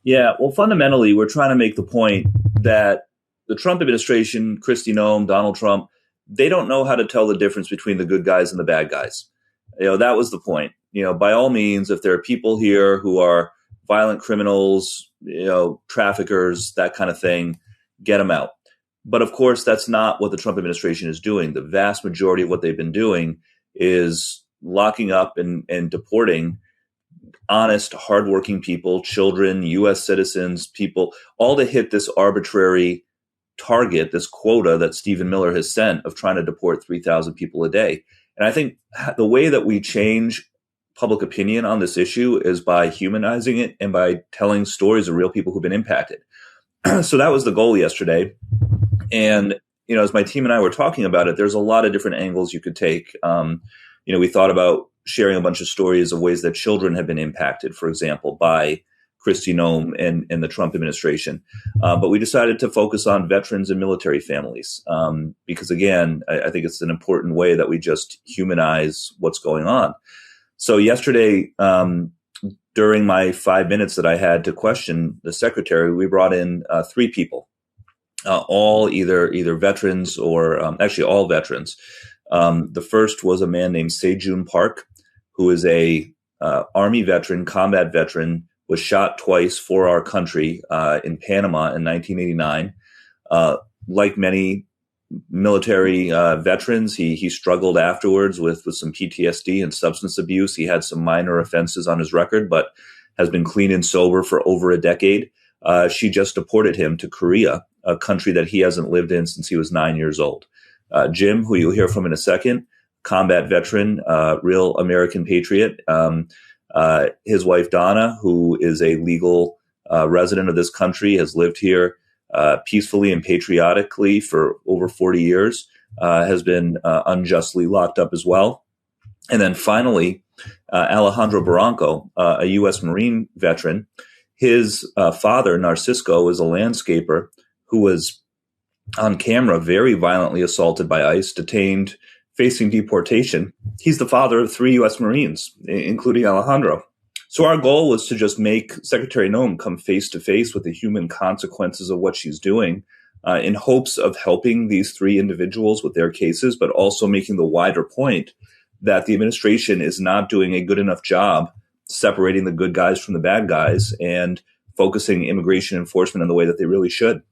Yeah, well, fundamentally, we're trying to make the point that the Trump administration, Kristi Noem, Donald Trump, they don't know how to tell the difference between the good guys and the bad guys. That was the point. By all means, if there are people here who are violent criminals, traffickers, that kind of thing, get them out. But of course, that's not what the Trump administration is doing. The vast majority of what they've been doing is locking up and deporting honest, hardworking people, children, U.S. citizens, people, all to hit this arbitrary target, this quota that Stephen Miller has sent of trying to deport 3,000 people a day. And I think the way that we change public opinion on this issue is by humanizing it and by telling stories of real people who've been impacted. So that was the goal yesterday. And, as my team and I were talking about it, there's a lot of different angles you could take. We thought about sharing a bunch of stories of ways that children have been impacted, for example, by Kristi Noem and the Trump administration. But we decided to focus on veterans and military families because, again, I think it's an important way that we just humanize what's going on. So yesterday, during my 5 minutes that I had to question the secretary, we brought in three people, all either veterans or actually all veterans. The first was a man named Sejun Park, who is a Army veteran, combat veteran, was shot twice for our country in Panama in 1989. Like many military veterans, he struggled afterwards with some PTSD and substance abuse. He had some minor offenses on his record, but has been clean and sober for over a decade. She just deported him to Korea, a country that he hasn't lived in since he was 9 years old. Jim, who you'll hear from in a second, combat veteran, real American patriot. His wife, Donna, who is a legal resident of this country, has lived here peacefully and patriotically for over 40 years, has been unjustly locked up as well. And then finally, Alejandro Barranco, a U.S. Marine veteran. His father, Narcisco, is a landscaper who was on camera very violently assaulted by ICE, detained, facing deportation. He's the father of 3 U.S. Marines, including Alejandro. So our goal was to just make Secretary Noem come face to face with the human consequences of what she's doing in hopes of helping these 3 individuals with their cases, but also making the wider point that the administration is not doing a good enough job separating the good guys from the bad guys and focusing immigration enforcement in the way that they really should.